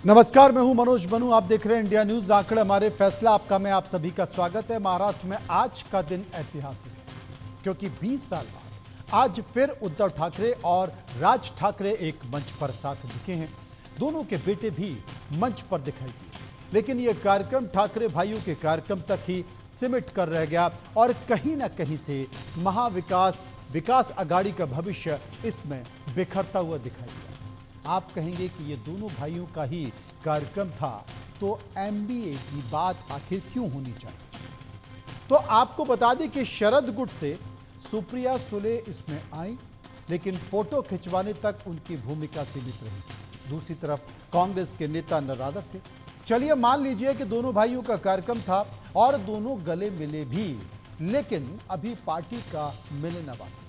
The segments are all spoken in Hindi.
नमस्कार, मैं हूं मनोज बनू। आप देख रहे हैं इंडिया न्यूज। आंकड़े हमारे फैसला आपका में आप सभी का स्वागत है। महाराष्ट्र में आज का दिन ऐतिहासिक है क्योंकि 20 साल बाद आज फिर उद्धव ठाकरे और राज ठाकरे एक मंच पर साथ दिखे हैं। दोनों के बेटे भी मंच पर दिखाई दिए, लेकिन यह कार्यक्रम ठाकरे भाइयों के कार्यक्रम तक ही सिमट कर रह गया और कहीं ना कहीं से विकास आघाड़ी का भविष्य इसमें बिखरता हुआ दिखाई दिया। आप कहेंगे कि ये दोनों भाइयों का ही कार्यक्रम था, तो एमबीए की बात आखिर क्यों होनी चाहिए? तो आपको बता दें कि शरद गुट से सुप्रिया सुले इसमें आई, लेकिन फोटो खिंचवाने तक उनकी भूमिका सीमित रही। दूसरी तरफ कांग्रेस के नेता नाराज थे। चलिए मान लीजिए कि दोनों भाइयों का कार्यक्रम था और दोनों गले मिले भी, लेकिन अभी पार्टी का मिलना बाकी।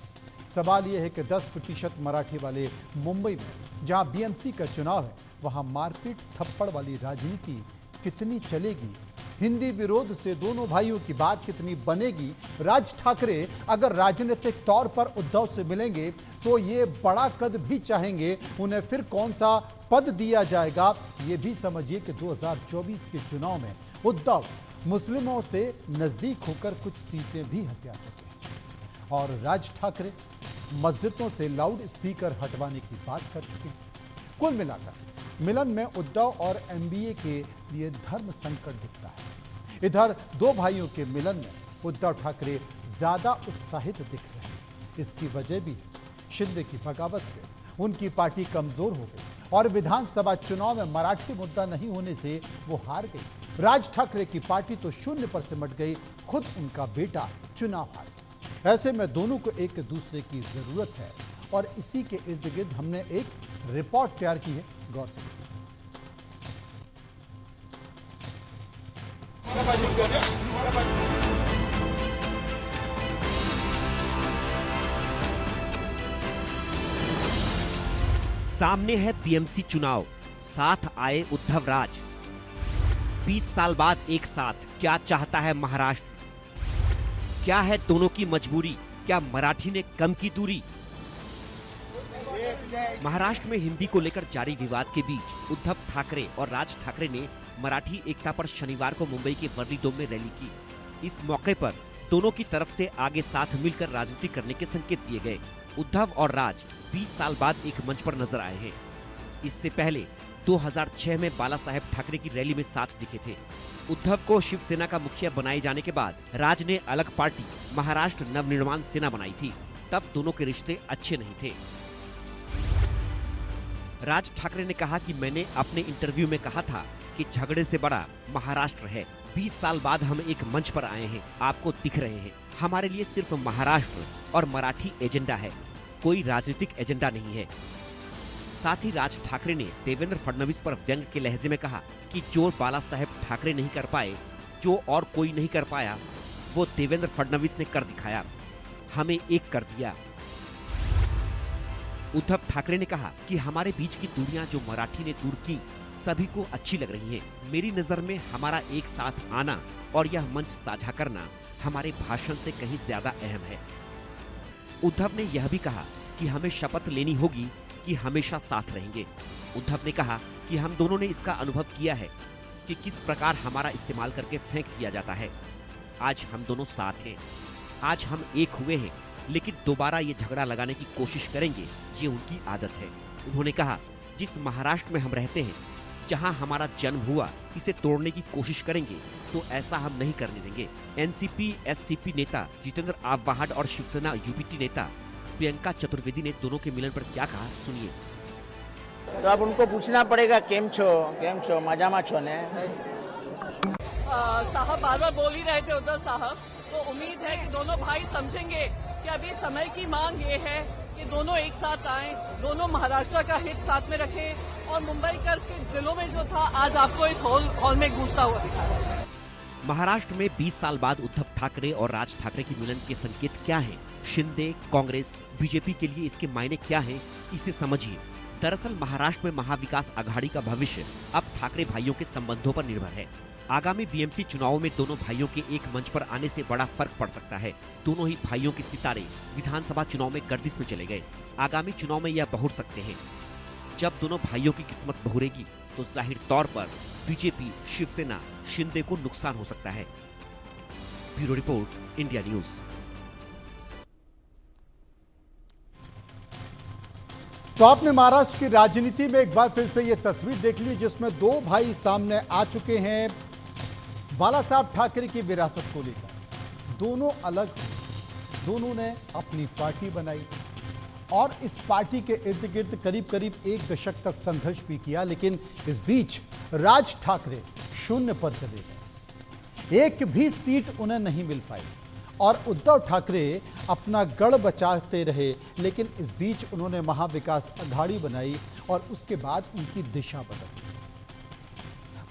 सवाल यह है कि 10% मराठी वाले मुंबई में जहां बीएमसी का चुनाव है, वहां मारपीट थप्पड़ वाली राजनीति कितनी चलेगी? हिंदी विरोध से दोनों भाइयों की बात कितनी बनेगी? राज ठाकरे अगर राजनीतिक तौर पर उद्धव से मिलेंगे तो ये बड़ा कद भी चाहेंगे, उन्हें फिर कौन सा पद दिया जाएगा? ये भी समझिए कि 2024 के चुनाव में उद्धव मुस्लिमों से नजदीक होकर कुछ सीटें भी हत्या चुके हैं और राज ठाकरे मस्जिदों से लाउड स्पीकर हटवाने की बात कर चुके हैं। कुल मिलाकर मिलन में उद्धव और एमबीए के लिए धर्म संकट दिखता है। इधर दो भाइयों के मिलन में उद्धव ठाकरे ज्यादा उत्साहित दिख रहे हैं। इसकी वजह भी शिंदे की बगावत से उनकी पार्टी कमजोर हो गई और विधानसभा चुनाव में मराठी मुद्दा नहीं होने से वो हार गई। राज ठाकरे की पार्टी तो शून्य पर सिमट गई, खुद उनका बेटा चुनाव हार गया। ऐसे में दोनों को एक दूसरे की जरूरत है और इसी के इर्द गिर्द हमने एक रिपोर्ट तैयार की है, गौर से देखिए। सामने है बीएमसी चुनाव, साथ आए उद्धव राज। 20 साल बाद एक साथ क्या चाहता है महाराष्ट्र? क्या है दोनों की मजबूरी? क्या मराठी ने कम की दूरी? महाराष्ट्र में हिंदी को लेकर जारी विवाद के बीच उद्धव ठाकरे और राज ठाकरे ने मराठी एकता पर शनिवार को मुंबई के वर्ली डोम में रैली की। इस मौके पर दोनों की तरफ से आगे साथ मिलकर राजनीति करने के संकेत दिए गए। उद्धव और राज 20 साल बाद एक मंच पर नजर आए हैं। इससे पहले 2006 में बाला साहेब ठाकरे की रैली में साथ दिखे थे। उद्धव को शिवसेना का मुखिया बनाए जाने के बाद राज ने अलग पार्टी महाराष्ट्र नवनिर्माण सेना बनाई थी। तब दोनों के रिश्ते अच्छे नहीं थे। राज ठाकरे ने कहा कि मैंने अपने इंटरव्यू में कहा था कि झगड़े से बड़ा महाराष्ट्र है। 20 साल बाद हम एक मंच पर आए हैं, आपको दिख रहे हैं। हमारे लिए सिर्फ महाराष्ट्र और मराठी एजेंडा है, कोई राजनीतिक एजेंडा नहीं है। साथ ही राज ठाकरे ने देवेंद्र फडणवीस पर व्यंग के लहजे में कहा कि जो बाला साहेब ठाकरे नहीं कर पाए, जो और कोई नहीं कर पाया, वो देवेंद्र फडणवीस ने कर दिखाया, हमें एक कर दिया। उद्धव ठाकरे ने कहा कि हमारे बीच की दूरियां जो मराठी ने दूर की, सभी को अच्छी लग रही हैं। मेरी नजर में हमारा एक साथ आना और यह मंच साझा करना हमारे भाषण से कहीं ज्यादा अहम है। उद्धव ने यह भी कहा कि हमें शपथ लेनी होगी कि हमेशा साथ रहेंगे। उद्धव ने कहा कि हम दोनों ने इसका अनुभव किया है कि किस प्रकार हमारा इस्तेमाल करके फेंक दिया जाता है। आज हम दोनों साथ हैं, आज हम एक हुए हैं, लेकिन दोबारा ये झगड़ा लगाने की कोशिश करेंगे, ये उनकी आदत है। उन्होंने कहा जिस महाराष्ट्र में हम रहते हैं, जहां हमारा जन्म हुआ, इसे तोड़ने की कोशिश करेंगे तो ऐसा हम नहीं करने देंगे। एनसीपी एससीपी नेता जितेंद्र आव्हाड और शिवसेना यूपीटी नेता प्रियंका चतुर्वेदी ने दोनों के मिलन पर क्या कहा, सुनिए। तो अब उनको पूछना पड़ेगा केम छो मजामा छो ने। साहब बार बार बोल ही रहे थे उद्धव साहब, तो उम्मीद है कि दोनों भाई समझेंगे कि अभी समय की मांग ये है कि दोनों एक साथ आएं, दोनों महाराष्ट्र का हित साथ में रखें और मुंबई कर के दिलों में जो था आज आपको इस हॉल में गूंजता हुआ दिखा रहा है। महाराष्ट्र में 20 साल बाद उद्धव ठाकरे और राज ठाकरे की मिलन के संकेत क्या हैं? शिंदे, कांग्रेस, बीजेपी के लिए इसके मायने क्या हैं? इसे समझिए। दरअसल महाराष्ट्र में महाविकास आघाड़ी का भविष्य अब ठाकरे भाइयों के संबंधों पर निर्भर है। आगामी बीएमसी चुनावों में दोनों भाइयों के एक मंच पर आने से बड़ा फर्क पड़ सकता है। दोनों ही भाइयों के सितारे विधानसभा चुनाव में गर्दिश में चले गए। आगामी चुनाव में यह बहुर सकते हैं। जब दोनों भाइयों की किस्मत बहुरेगी तो जाहिर तौर पर बीजेपी, शिवसेना, शिंदे को नुकसान हो सकता है। Bureau report, India news. तो आपने महाराष्ट्र की राजनीति में एक बार फिर से यह तस्वीर देख ली जिसमें दो भाई सामने आ चुके हैं बाला साहब ठाकरे की विरासत को लेकर। दोनों अलग, दोनों ने अपनी पार्टी बनाई और इस पार्टी के इर्द गिर्द करीब करीब 1 दशक तक संघर्ष भी किया, लेकिन इस बीच राज ठाकरे शून्य पर चले गए। एक भी सीट उन्हें नहीं मिल पाई और उद्धव ठाकरे अपना गढ़ बचाते रहे, लेकिन इस बीच उन्होंने महाविकास अघाड़ी बनाई और उसके बाद उनकी दिशा बदली।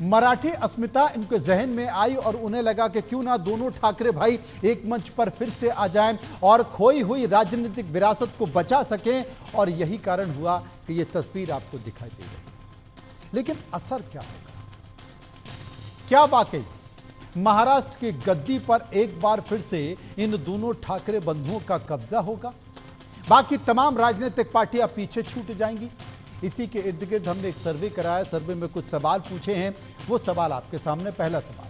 मराठी अस्मिता इनके जहन में आई और उन्हें लगा कि क्यों ना दोनों ठाकरे भाई एक मंच पर फिर से आ जाएं और खोई हुई राजनीतिक विरासत को बचा सकें, और यही कारण हुआ कि यह तस्वीर आपको दिखाई दे रही। लेकिन असर क्या होगा? क्या वाकई महाराष्ट्र की गद्दी पर एक बार फिर से इन दोनों ठाकरे बंधुओं का कब्जा होगा? बाकी तमाम राजनीतिक पार्टियां पीछे छूट जाएंगी? इसी के इर्द गिर्द हमने एक सर्वे कराया, सर्वे में कुछ सवाल पूछे हैं। वो सवाल आपके सामने। पहला सवाल,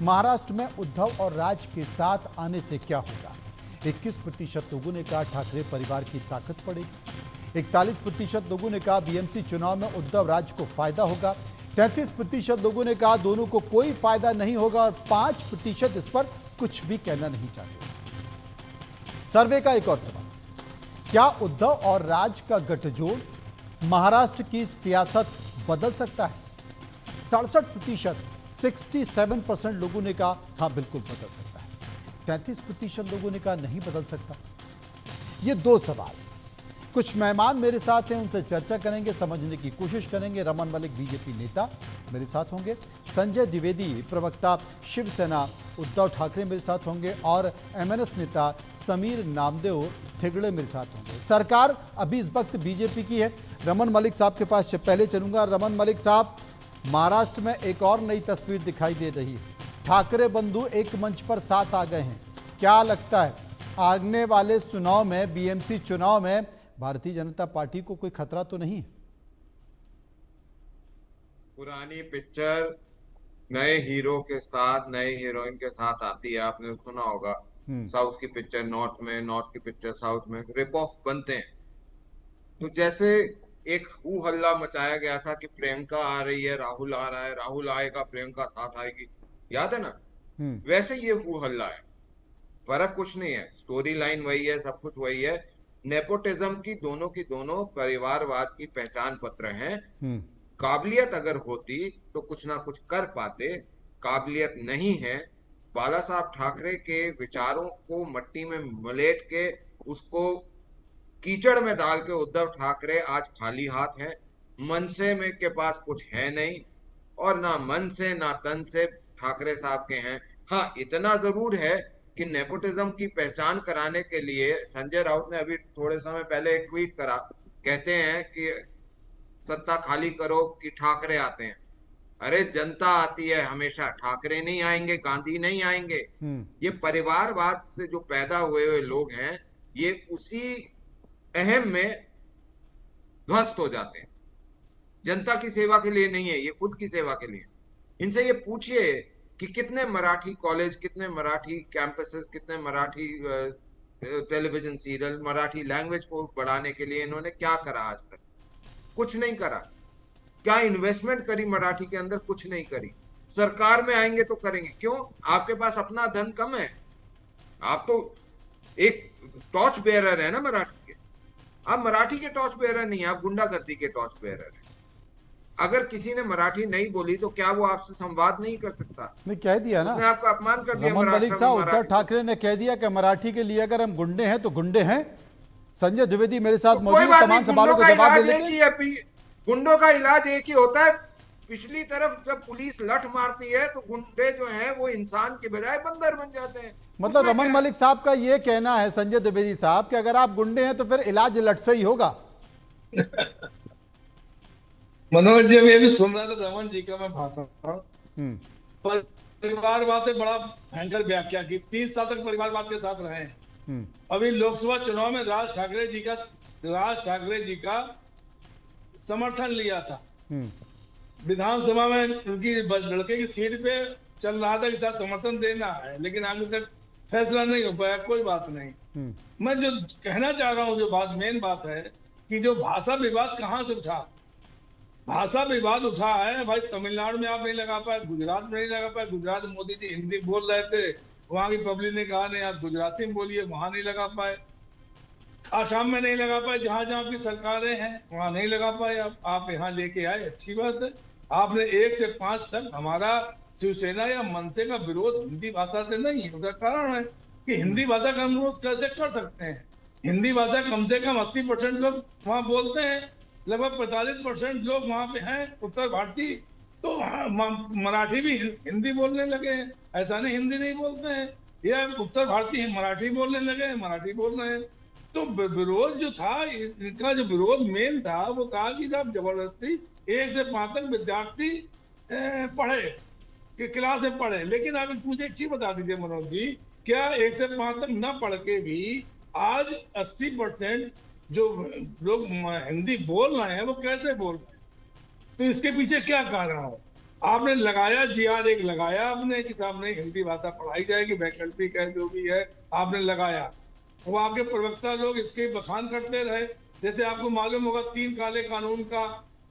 महाराष्ट्र में उद्धव और राज के साथ आने से क्या होगा? 21% लोगों ने कहा ठाकरे परिवार की ताकत पड़ेगी। 41% लोगों ने कहा बीएमसी चुनाव में उद्धव राज को फायदा होगा। 33% लोगों ने कहा दोनों को कोई फायदा नहीं होगा और 5% इस पर कुछ भी कहना नहीं चाहते। सर्वे का एक और सवाल, क्या उद्धव और राज का गठजोड़ महाराष्ट्र की सियासत बदल सकता है? 67%, 67% लोगों ने कहा हां बिल्कुल बदल सकता है। 33% लोगों ने कहा नहीं बदल सकता। ये 2 सवाल। कुछ मेहमान मेरे साथ हैं, उनसे चर्चा करेंगे, समझने की कोशिश करेंगे। रमन मलिक बीजेपी नेता मेरे साथ होंगे, संजय द्विवेदी प्रवक्ता शिवसेना उद्धव ठाकरे मेरे साथ होंगे और एमएनएस नेता समीर नामदेव थिगड़े मेरे साथ होंगे। सरकार अभी इस वक्त बीजेपी की है। रमन मलिक साहब के पास पहले चलूंगा। रमन मलिक साहब, महाराष्ट्र में एक और नई तस्वीर दिखाई दे रही है। ठाकरे बंधु एक मंच पर साथ आ गए हैं। क्या लगता है आने वाले चुनाव में, बीएमसी चुनाव में भारतीय जनता पार्टी को कोई खतरा तो नहीं? पुरानी पिक्चर नए हीरो के साथ, नए हीरोइन के साथ आती है। आपने सुना होगा, साउथ की पिक्चर नॉर्थ में, नॉर्थ की पिक्चर साउथ में, रिप ऑफ बनते हैं। तो जैसे एक हू हल्ला मचाया गया था कि प्रियंका आ रही है, राहुल आ रहा है, राहुल आएगा, प्रियंका साथ आएगी, याद है ना? वैसे ये हू हल्ला है। फर्क कुछ नहीं है, स्टोरी लाइन वही है, सब कुछ वही है। नेपोटिज्म की दोनों परिवारवाद की पहचान पत्र हैं। काबिलियत अगर होती तो कुछ ना कुछ कर पाते, काबिलियत नहीं है। बाला साहब ठाकरे के विचारों को मट्टी में मलेट के, उसको कीचड़ में डाल के उद्धव ठाकरे आज खाली हाथ हैं। मन से में के पास कुछ है नहीं और ना मन से ना तन से ठाकरे साहब के हैं। हाँ, इतना जरूर है कि नेपोटिज्म की पहचान कराने के लिए संजय राउत ने अभी थोड़े समय पहले एक ट्वीट करा, कहते हैं कि सत्ता खाली करो कि ठाकरे आते हैं। अरे जनता आती है हमेशा, ठाकरे नहीं आएंगे, गांधी नहीं आएंगे। ये परिवारवाद से जो पैदा हुए लोग हैं, ये उसी अहम में ध्वस्त हो जाते हैं। जनता की सेवा के लिए नहीं है, ये खुद की सेवा के लिए। इनसे ये पूछिए कि कितने मराठी कॉलेज, कितने मराठी कैंपसेस, कितने Marathi television serial, Marathi language को बढ़ाने के लिए इन्होंने क्या करा? आज तक कुछ नहीं करा। क्या इन्वेस्टमेंट करी मराठी के अंदर? कुछ नहीं करी। सरकार में आएंगे तो करेंगे। क्यों? आपके पास अपना धन कम है। आप तो एक टॉर्च बेयरर है ना मराठी के। आप मराठी के टॉर्च बेयरर नहीं है, आप गुंडागर्दी के टॉर्च बेयरर है। अगर किसी ने मराठी नहीं बोली तो क्या वो आपसे संवाद नहीं कर सकता? नहीं, कह दिया ना, उसने आपका अपमान कर दिया। रमन मलिक साहब, उद्धव ठाकरे ने कह दिया कि मराठी के लिए अगर हम गुंडे हैं तो गुंडे हैं। संजय द्विवेदी मेरे साथ मौजूद, तमाम सवालों को जवाब दे लेंगे। गुंडों का इलाज एक ही होता है। पिछली तरफ जब पुलिस लठ मारती है तो गुंडे जो हैं वो इंसान के बजाय बंदर बन जाते हैं। मतलब रमन मलिक साहब का ये कहना है, संजय द्विवेदी साहब, कि अगर आप गुंडे हैं तो फिर इलाज लठ से ही होगा। मनोज जी, मैं भी सुन रहा था रमन जी का मैं भाषण, परिवारवाद से बड़ा भयंकर व्याख्या की। 30 साल तक परिवारवाद के साथ रहे हैं। अभी लोकसभा चुनाव में राज ठाकरे जी का समर्थन लिया था। विधानसभा में उनकी लड़के की सीट पे चल रहा था कि था समर्थन देना है, लेकिन अभी तक फैसला नहीं हो पाया। कोई बात नहीं। मैं जो कहना चाह रहा हूँ, जो बात मेन बात है कि जो भाषा विवाद कहाँ से उठा, भाषा विवाद उठा है भाई तमिलनाडु में आप नहीं लगा पाए, गुजरात में नहीं लगा पाए। गुजरात में मोदी जी हिंदी बोल रहे थे, वहां की पब्लिक ने कहा नहीं आप गुजराती में बोलिए, वहां नहीं लगा पाए। आसाम में नहीं लगा पाए, जहां जहां की सरकारें हैं वहां नहीं लगा पाए। आप यहाँ लेके आए, अच्छी बात है। आपने 1 से 5 तक हमारा शिवसेना या मनसे का विरोध हिंदी भाषा से नहीं है। उसका कारण है कि हिंदी भाषा का हम विरोध कैसे कर सकते हैं। हिंदी भाषा कम से कम 80% लोग वहां बोलते हैं, लगभग 45% लोग वहां पे हैं उत्तर भारतीय, तो मराठी भी हिंदी बोलने लगे हैं। ऐसा नहीं हिंदी नहीं बोलते हैं, या उत्तर भारतीय मराठी बोलने लगे हैं, मराठी बोल रहे हैं। तो विरोध जो था, इनका जो विरोध मेन था वो था कि साहब जबरदस्ती 1 से 5 तक विद्यार्थी पढ़े कि क्लास में पढ़े। लेकिन आप मुझे एक चीज बता दीजिए मनोज जी, क्या 1 से 5 तक न पढ़ के भी आज 80% जो लोग हिंदी बोल रहे हैं वो कैसे बोल रहे हैं? तो इसके पीछे क्या कारण है? आपने लगाया GR 1 लगाया आपने कि साहब नहीं हिंदी भाषा पढ़ाई जाएगी, वैकल्पिक है जो भी है आपने लगाया। वो आपके प्रवक्ता लोग इसके बखान करते रहे। जैसे आपको मालूम होगा 3 काले कानून का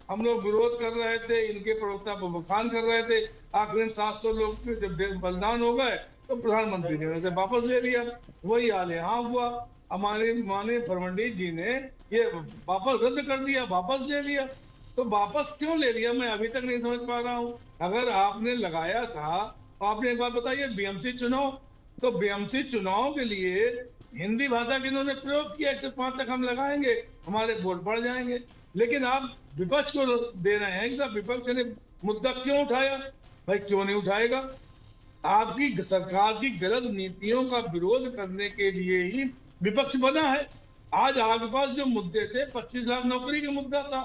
हम लोग विरोध कर रहे थे, इनके प्रवक्ता पर बखान कर रहे थे। आखिर में 700 लोग जब बलिदान हो गए तो प्रधानमंत्री ने उसे वापस ले लिया। वही हाल यहाँ हुआ, हमारे माननीय फडणवीस जी ने ये वापस रद्द कर दिया, वापस ले लिया। तो वापस क्यों ले लिया मैं अभी तक नहीं समझ पा रहा हूँ। अगर आपने लगाया था, आपने एक बात बताइए, BMC चुनाव, तो BMC चुनाव के लिए हिंदी भाषा के इन्होंने प्रयोग किया। 1 से 5 तक हम लगाएंगे, हमारे वोट बढ़ जाएंगे। लेकिन आप विपक्ष को दे रहे हैं कि विपक्ष ने मुद्दा क्यों उठाया? भाई क्यों नहीं उठाएगा? आपकी सरकार की गलत नीतियों का विरोध करने के लिए ही विपक्ष बना है। आज आपके पास जो मुद्दे थे, 25 लाख नौकरी का मुद्दा था,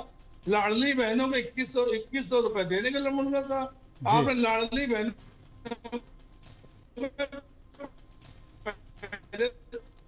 लाडली बहनों को 2100 रुपए देने का मुद्दा था। आपने लाडली बहनों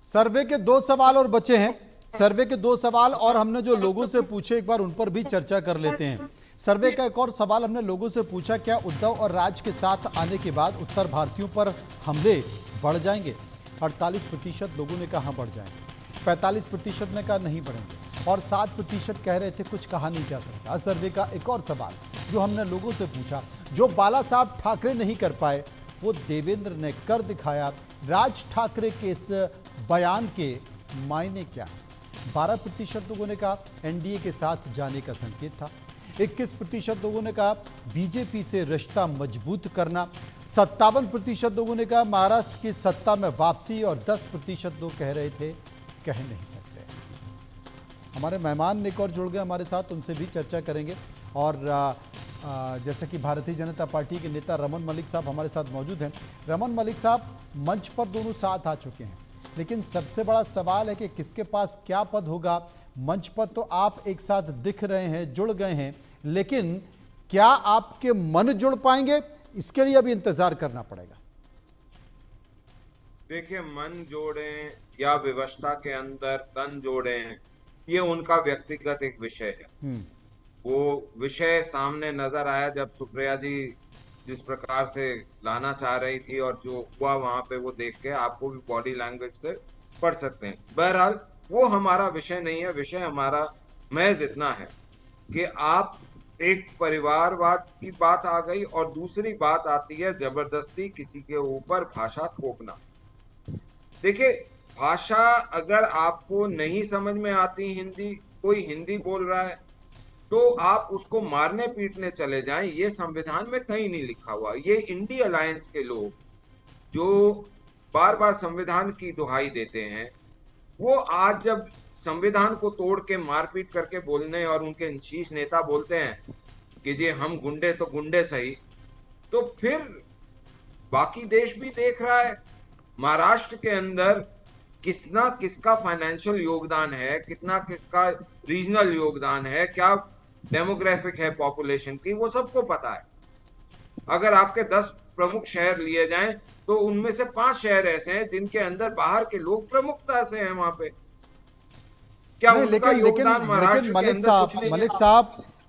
सर्वे के 2 सवाल और बचे हैं। सर्वे के 2 सवाल और हमने जो लोगों से पूछे एक बार उन पर भी चर्चा कर लेते हैं। सर्वे का एक और सवाल हमने लोगों से पूछा, क्या उद्धव और राज के साथ आने के बाद उत्तर भारतीयों पर हमले बढ़ जाएंगे? 48% लोगों ने कहा बढ़ जाएंगे, 45% ने कहा नहीं बढ़ेंगे और 7% कह रहे थे कुछ कहा नहीं जा सकता। सर्वे का एक और सवाल जो हमने लोगों से पूछा, जो बाला साहब ठाकरे नहीं कर पाए वो देवेंद्र ने कर दिखाया। राज ठाकरे के इस बयान के मायने क्या है? 12% लोगों ने कहा एनडीए के साथ जाने का संकेत था, 21% लोगों ने कहा बीजेपी से रिश्ता मजबूत करना, 57% लोगों ने कहा महाराष्ट्र की सत्ता में वापसी और 10% लोग कह रहे थे कह नहीं सकते। हमारे मेहमान एक और जुड़ गए हमारे साथ, उनसे भी चर्चा करेंगे। और जैसे कि भारतीय जनता पार्टी के नेता रमन मलिक साहब हमारे साथ मौजूद हैं। रमन मलिक साहब, मंच पर दोनों साथ आ चुके हैं, लेकिन सबसे बड़ा सवाल है कि किसके पास क्या पद होगा। मंच पर तो आप एक साथ दिख रहे हैं, जुड़ गए हैं, लेकिन क्या आपके मन जुड़ पाएंगे? इसके लिए अभी इंतजार करना पड़ेगा। देखिए, मन जोड़ें या व्यवस्था के अंदर तन जोड़ें, ये उनका व्यक्तिगत एक विषय है। वो विषय सामने नजर आया जब सुप्रिया जी जिस प्रकार से लाना चाह रही थी और जो हुआ वहां पे, वो देख के आपको भी बॉडी लैंग्वेज से पढ़ सकते हैं। बहरहाल वो हमारा विषय नहीं है। विषय हमारा महज इतना है कि आप एक परिवारवाद की बात आ गई और दूसरी बात आती है जबरदस्ती किसी के ऊपर भाषा थोपना। देखिए, भाषा अगर आपको नहीं समझ में आती, हिंदी, कोई हिंदी बोल रहा है तो आप उसको मारने पीटने चले जाएं, ये संविधान में कहीं नहीं लिखा हुआ। ये इंडी अलायंस के लोग जो बार बार संविधान की दुहाई देते हैं, वो आज जब संविधान को तोड़ के मारपीट करके बोलने और उनके शीर्ष नेता बोलते हैं कि जी हम गुंडे तो गुंडे सही, तो फिर बाकी देश भी देख रहा है महाराष्ट्र के अंदर कितना किसका फाइनेंशियल योगदान है, कितना किसका रीजनल योगदान है, क्या डेमोग्राफिक है पॉपुलेशन की, वो सबको पता है। अगर आपके 10 प्रमुख शहर लिए जाएं तो उनमें से 5 शहर ऐसे हैं जिनके अंदर बाहर के लोग प्रमुखता से हैं वहां पे। क्या नहीं, उनका योगदान महाराष्ट्र के अंदर कुछ नहीं है?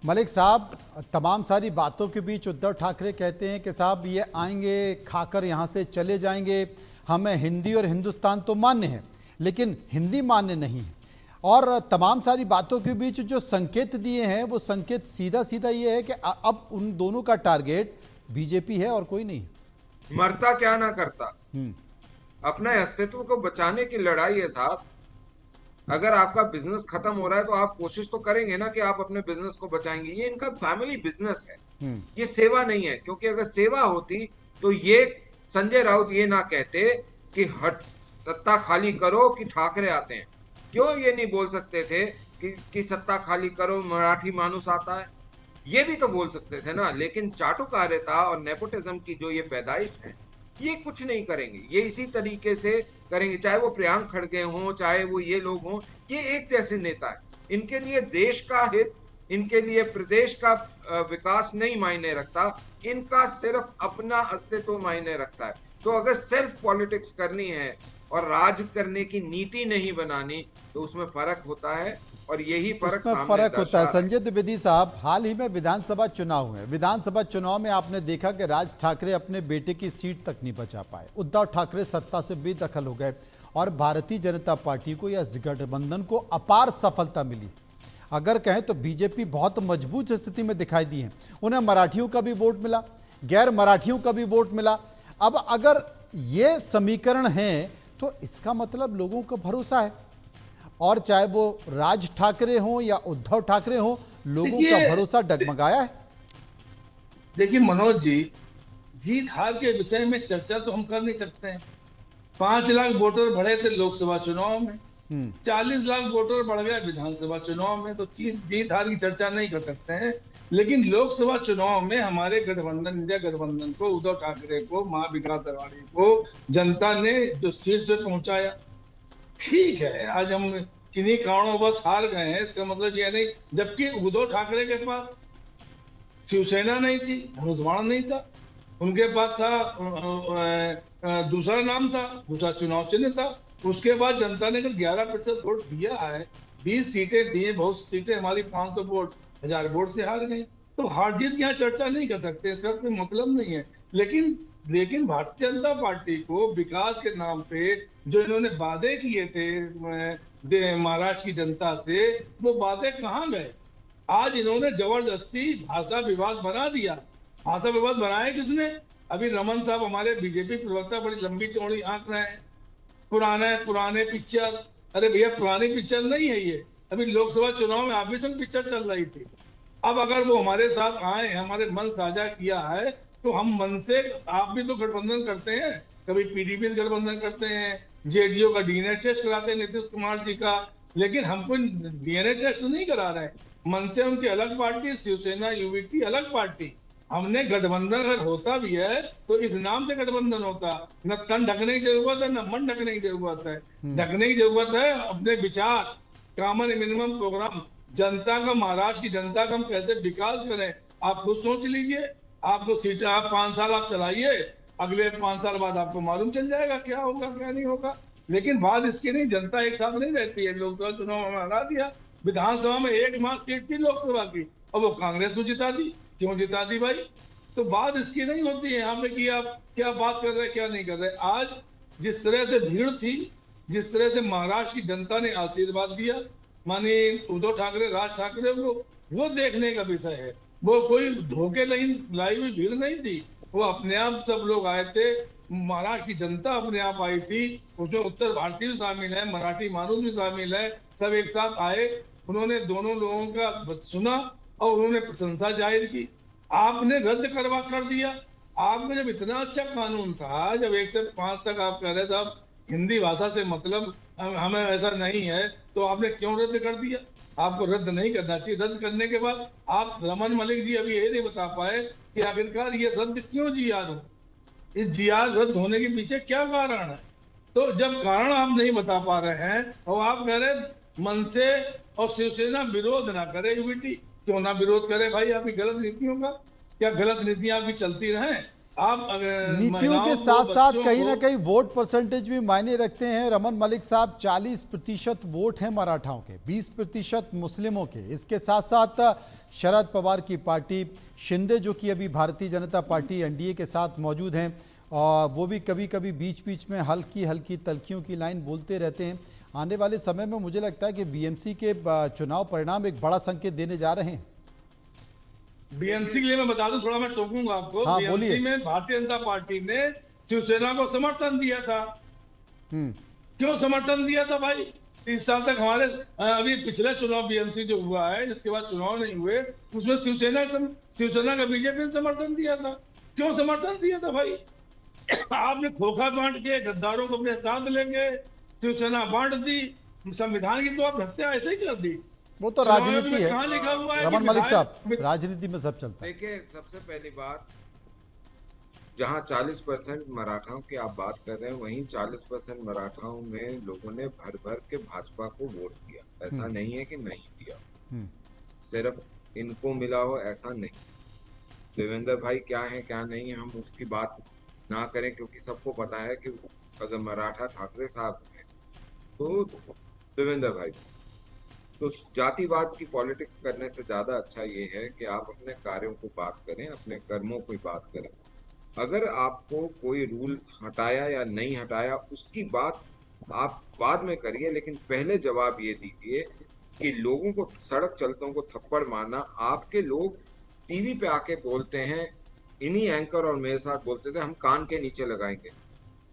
मलिक साहब, तमाम सारी बातों के बीच उद्धव ठाकरे कहते हैं कि साहब ये आएंगे, खाकर यहाँ से चले जाएंगे, हमें हिंदी और हिंदुस्तान तो मान्य है लेकिन हिंदी मान्य नहीं है। और तमाम सारी बातों के बीच जो संकेत दिए हैं वो संकेत सीधा सीधा ये है कि अब उन दोनों का टारगेट बीजेपी है और कोई नहीं। मरता क्या ना करता, अपने अस्तित्व को बचाने की लड़ाई है साहब। अगर आपका बिजनेस खत्म हो रहा है तो आप कोशिश तो करेंगे ना कि आप अपने बिजनेस को बचाएंगे। ये इनका फैमिली बिजनेस है, ये सेवा नहीं है। क्योंकि अगर सेवा होती तो ये संजय राउत ये ना कहते कि हट सत्ता खाली करो कि ठाकरे आते हैं। क्यों ये नहीं बोल सकते थे कि सत्ता खाली करो मराठी मानुस आता है? ये भी तो बोल सकते थे ना। लेकिन चाटुकारिता और नेपोटिज्म की जो ये पैदाइश है, ये कुछ नहीं करेंगे। ये इसी तरीके से करेंगे, चाहे वो प्रियांक खड़गे हों, चाहे वो ये लोग हों। ये एक जैसे नेता है। इनके लिए देश का हित, इनके लिए प्रदेश का विकास नहीं मायने रखता, इनका सिर्फ अपना अस्तित्व मायने रखता है। तो अगर सेल्फ पॉलिटिक्स करनी है और राज करने की नीति नहीं बनानी तो उसमें फर्क होता है, और यही फर्क होता है। संजय द्विवेदी साहब, हाल ही में विधानसभा चुनाव हुए। विधानसभा चुनाव में आपने देखा कि राज ठाकरे अपने बेटे की सीट तक नहीं बचा पाए। उद्धव ठाकरे सत्ता से बेदखल हो गए और भारतीय जनता पार्टी को या गठबंधन को अपार सफलता मिली। अगर कहें तो बीजेपी बहुत मजबूत स्थिति में दिखाई दी है। उन्हें मराठियों का भी वोट मिला, गैर मराठियों का भी वोट मिला। अब अगर ये समीकरण है तो इसका मतलब लोगों का भरोसा है, और चाहे वो राज ठाकरे हो या उद्धव ठाकरे हो, लोगों का भरोसा डगमगाया है। देखिए मनोज जी, जीत हार के विषय में चर्चा तो हम कर नहीं सकते हैं। 5 लाख वोटर बढ़े थे लोकसभा चुनाव में, 40 लाख वोटर बढ़ गया विधानसभा चुनाव में, तो जीत हार की चर्चा नहीं कर सकते हैं। लेकिन लोकसभा चुनाव में हमारे गठबंधन, इंडिया गठबंधन को, उद्धव ठाकरे को, महाविकास अघाड़ी को जनता ने जो सीट से पहुंचाया, ठीक है। आज हम किन्हीं कारणों बस हार गए हैं, इसका मतलब यह नहीं। जबकि उद्धव ठाकरे के पास शिवसेना नहीं थी, धनुष्बाण नहीं था, उनके पास था दूसरा नाम था, दूसरा चुनाव चिन्ह था। उसके बाद जनता ने अगर 11% वोट दिया है, 20 सीटें दी, बहुत सीटें हमारी 500 वोट 1000 वोट से हार गए। तो हार जीत की यहाँ चर्चा नहीं कर सकते, इसका कोई मतलब नहीं है। लेकिन भारतीय जनता पार्टी को विकास के नाम पे जो इन्होंने वादे किए थे महाराष्ट्र की जनता से, वो वादे कहाँ गए? आज इन्होंने जबरदस्ती भाषा विवाद बना दिया। भाषा विवाद बनाया किसने? अभी रमन साहब हमारे बीजेपी प्रवक्ता बड़ी लंबी चौड़ी आंक रहे हैं, पुराने पिक्चर। अरे भैया, पुरानी पिक्चर नहीं है ये, अभी लोकसभा चुनाव में ऑफिशियल पिक्चर चल रही थी। अब अगर वो हमारे साथ आए, हमारे मन साझा किया है, तो हम मन से, आप भी तो गठबंधन करते हैं, कभी पीडीपी से गठबंधन करते हैं, जेडीयू का डीएनए टेस्ट कराते हैं नीतीश कुमार जी का, लेकिन हमको डीएनए टेस्ट नहीं करा रहे। मन से उनकी अलग पार्टी, शिवसेना यूवीटी अलग पार्टी। हमने गठबंधन अगर होता भी है तो इस नाम से गठबंधन होता, न तन ढकने की जरूरत है, न मन ढकने की जरूरत है। ढकने की जरूरत है अपने विचार, कॉमन मिनिमम प्रोग्राम, जनता का, महाराष्ट्र की जनता का हम कैसे विकास करें। आप खुद सोच लीजिए, आपको सीट, आप 5 साल आप चलाइए, अगले 5 साल बाद आपको मालूम चल जाएगा क्या होगा क्या नहीं होगा। लेकिन बात इसकी नहीं, जनता एक साथ नहीं रहती है। लोकसभा चुनाव में हरा दिया, विधानसभा में 1 माह सीट थी लोकसभा की, और वो कांग्रेस को जिता दी। क्यों जिता दी भाई? तो बात इसकी नहीं होती है यहाँ पे कि आप क्या बात कर रहे हैं क्या नहीं कर रहे। आज जिस तरह से भीड़ थी, जिस तरह से महाराष्ट्र की जनता ने आशीर्वाद दिया माननीय उद्धव ठाकरे, राज ठाकरे को, वो देखने का विषय है। वो कोई धोखे लाई हुई भीड़ नहीं थी, वो अपने आप सब लोग आए थे। महाराष्ट्र की जनता अपने आप आई थी, उसमें उत्तर भारतीय भी शामिल है, मराठी मानुस भी शामिल है। सब एक साथ आए, उन्होंने दोनों लोगों का सुना और उन्होंने प्रशंसा जाहिर की। आपने रद्द कर दिया। आपने जब इतना अच्छा कानून था, जब 1 से 5 तक आप कह रहे साहब हिंदी भाषा से मतलब हमें ऐसा नहीं है, तो आपने क्यों रद्द कर दिया? आपको रद्द नहीं करना चाहिए। रद्द करने के बाद आप, रमन मलिक जी अभी ये नहीं बता पाए कि आखिरकार ये रद्द क्यों जीआर हो, इस जीआर रद्द होने के पीछे क्या कारण है। तो जब कारण आप नहीं बता पा रहे हैं और आप कह रहे मन से और शिवसेना विरोध ना करे, यूवीटी क्यों ना विरोध करे भाई आपकी गलत नीतियों का? क्या गलत नीतियां आपकी चलती रहें? आप नीतियों के साथ साथ कहीं ना कहीं वोट परसेंटेज भी मायने रखते हैं। रमन मलिक साहब, 40% वोट हैं मराठाओं के, 20% मुस्लिमों के। इसके साथ साथ शरद पवार की पार्टी शिंदे, जो कि अभी भारतीय जनता पार्टी एनडीए के साथ मौजूद हैं, और वो भी कभी कभी बीच बीच में हल्की हल्की तल्खियों की लाइन बोलते रहते हैं। आने वाले समय में मुझे लगता है कि बीएमसी के चुनाव परिणाम एक बड़ा संकेत देने जा रहे हैं। बीएमसी के लिए मैं बता दूं, थोड़ा मैं टोकूंगा आपको। हाँ, बीएमसी बोलिए। में भारतीय जनता पार्टी ने शिवसेना को समर्थन दिया था। क्यों समर्थन दिया था भाई? 30 साल तक हमारे अभी पिछले चुनाव बीएमसी जो हुआ है, जिसके बाद चुनाव नहीं हुए, उसमें शिवसेना का बीजेपी ने समर्थन दिया था। क्यों समर्थन दिया था भाई? आपने खोखा बांट के गद्दारों को अपने साथ लेंगे, शिवसेना बांट दी, संविधान की तो आप हत्या ऐसे ही कर दी। वो तो राजनीति है कहाँ लिखा हुआ है रमन कि मलिक साहब, विधायक- राजनीति में सब चलता है। देखिए, सबसे पहली बात, जहां 40% मराठाओं की आप बात कर रहे हैं, वहीं 40% मराठाओं में लोगों ने भर भर के भाजपा को वोट दिया। ऐसा नहीं है कि नहीं दिया, सिर्फ इनको मिला हो ऐसा नहीं। देवेंद्र भाई क्या है क्या नहीं है हम उसकी बात ना करें, क्योंकि सबको पता है कि अगर मराठा ठाकरे साहब हैं तो देवेंद्र भाई। तो जातिवाद की पॉलिटिक्स करने से ज्यादा अच्छा ये है कि आप अपने कार्यों को बात करें, अपने कर्मों की बात करें। अगर आपको कोई रूल हटाया या नहीं हटाया उसकी बात आप बाद में करिए, लेकिन पहले जवाब ये दीजिए कि लोगों को सड़क चलतों को थप्पड़ मारना, आपके लोग टीवी पे आके बोलते हैं, इन्हीं एंकर और मेरे साथ बोलते थे हम कान के नीचे लगाएंगे।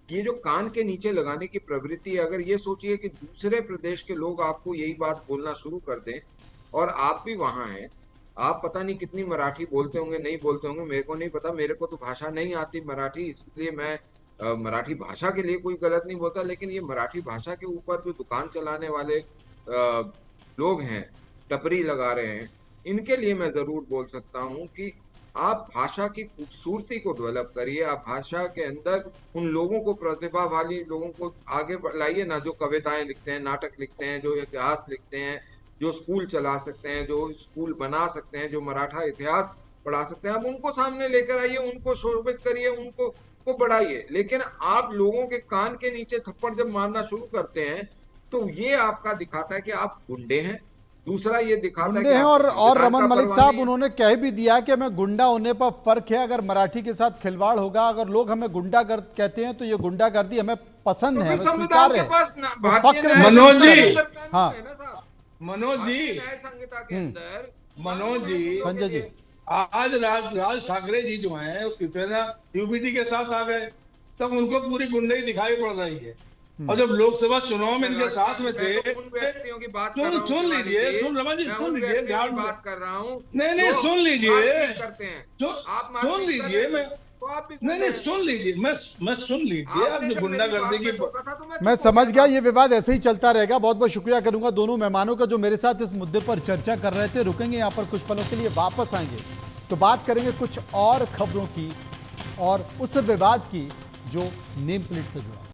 ये जो कान के नीचे लगाने की प्रवृत्ति है, अगर ये सोचिए कि दूसरे प्रदेश के लोग आपको यही बात बोलना शुरू कर दें और आप भी वहां हैं, आप पता नहीं कितनी मराठी बोलते होंगे, नहीं बोलते होंगे, मेरे को नहीं पता, मेरे को तो भाषा नहीं आती मराठी, इसलिए मैं मराठी भाषा के लिए कोई गलत नहीं बोलता, लेकिन ये मराठी भाषा के ऊपर जो दुकान चलाने वाले लोग हैं, टपरी लगा रहे हैं, इनके लिए मैं जरूर बोल सकता हूँ कि आप भाषा की खूबसूरती को डेवलप करिए। आप भाषा के अंदर उन लोगों को, प्रतिभा वाली लोगों को आगे लाइए ना, जो कविताएं लिखते हैं, नाटक लिखते हैं, जो इतिहास लिखते हैं, जो स्कूल चला सकते हैं, जो स्कूल बना सकते हैं, जो मराठा इतिहास पढ़ा सकते हैं। आप उनको सामने लेकर आइए, उनको शोभित करिए, उनको बढ़ाइए। लेकिन आप लोगों के कान के नीचे थप्पड़ जब मारना शुरू करते हैं तो ये आपका दिखाता है कि आप गुंडे हैं। दूसरा ये दिखाता है कि हैं। और रमन मलिक साहब, उन्होंने उन्होंने कह भी दिया कि हमें गुंडा होने पर फर्क है, अगर मराठी के साथ खिलवाड़ होगा, अगर लोग हमें गुंडागर्द कहते हैं तो ये गुंडागर्दी हमें पसंद है, हमें स्वीकार है। फक्र मनोज जी, हाँ मनोज जी, न्याय संहिता के अंदर मनोज जी, संजय जी, आज राज ठाकरे जी जो हैं शिवसेना यूपीटी के साथ आ गए, तब उनको पूरी गुंडई दिखाई पड़ रही है। और जब लोकसभा चुनाव में इनके साथ में थे, उन व्यक्तियों की बात सुन लीजिए, सुन रमन जी, सुन लीजिए, ध्यान बात कर रहा हूँ। नहीं सुन लीजिए, करते हैं आप सुन लीजिए, मैं तो आप भी नहीं सुन लीजिए, मैं सुन लीजिए, आप जो गुंडागर्दी की मैं समझ गया, ये विवाद ऐसे ही चलता रहेगा। बहुत बहुत शुक्रिया करूंगा दोनों मेहमानों का जो मेरे साथ इस मुद्दे पर चर्चा कर रहे थे। रुकेंगे यहाँ पर कुछ पलों के लिए, वापस आएंगे तो बात करेंगे कुछ और खबरों की और उस विवाद की जो नेम प्लेट से जुड़ा।